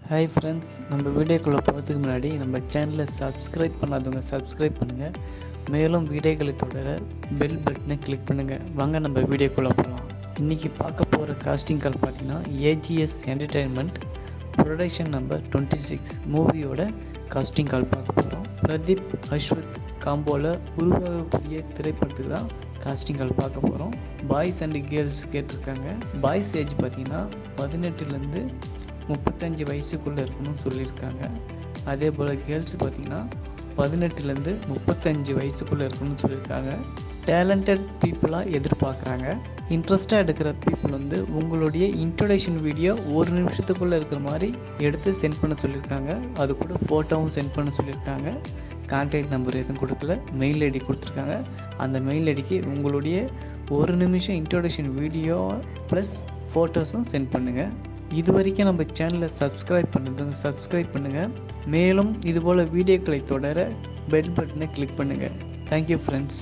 Hi friends, நம்ம வீடியோக்குள்ளே போகிறதுக்கு முன்னாடி நம்ம சேனலை சப்ஸ்கிரைப் பண்ணாதவங்க சப்ஸ்கிரைப் பண்ணுங்கள். மேலும் வீடியோக்களை தொடர பெல் பட்டனை கிளிக் பண்ணுங்கள். வாங்க நம்ம வீடியோக்குள்ளே போகலாம். இன்றைக்கி பார்க்க போகிற காஸ்டிங் கால் பார்த்தீங்கன்னா ஏஜிஎஸ் என்டர்டெயின்மெண்ட் ப்ரொடக்ஷன் நம்பர் 26 மூவியோட காஸ்டிங் கால் பார்க்க போகிறோம். பிரதீப் அஸ்வத் காம்போவில் உருவாகக்கூடிய திரைப்படத்துக்கு தான் காஸ்டிங் கால் பார்க்க போகிறோம். பாய்ஸ் அண்ட் கேர்ள்ஸ் கேட்டிருக்காங்க. பாய்ஸ் ஏஜ் பார்த்தீங்கன்னா 18லேருந்து 35 வயசுக்குள்ளே இருக்கணும்னு சொல்லியிருக்காங்க. அதே போல் கேர்ள்ஸ் பார்த்திங்கன்னா 18லேருந்து 35 வயசுக்குள்ளே இருக்கணும்னு சொல்லியிருக்காங்க. டேலண்டட் பீப்புளாக எதிர்பார்க்குறாங்க. இன்ட்ரெஸ்டாக எடுக்கிற பீப்புள் வந்து உங்களுடைய இன்ட்ரொடக்ஷன் வீடியோ 1 நிமிஷத்துக்குள்ளே இருக்கிற மாதிரி எடுத்து சென்ட் பண்ண சொல்லியிருக்காங்க. அது கூட ஃபோட்டோவும் சென்ட் பண்ண சொல்லியிருக்காங்க. கான்டாக்ட் நம்பர் எதுவும் கொடுக்கல, மெயில் ஐடி கொடுத்துருக்காங்க. அந்த மெயில் ஐடிக்கு உங்களுடைய 1 நிமிஷம் இன்ட்ரொடக்ஷன் வீடியோ ப்ளஸ் ஃபோட்டோஸும் சென்ட் பண்ணுங்கள். இது வரைக்கும் நம்ம சேனலை சப்ஸ்கிரைப் பண்ணுங்கள். மேலும் இதுபோல் வீடியோக்களை தொடர பெல் பட்டனை கிளிக் பண்ணுங்கள். Thank you friends.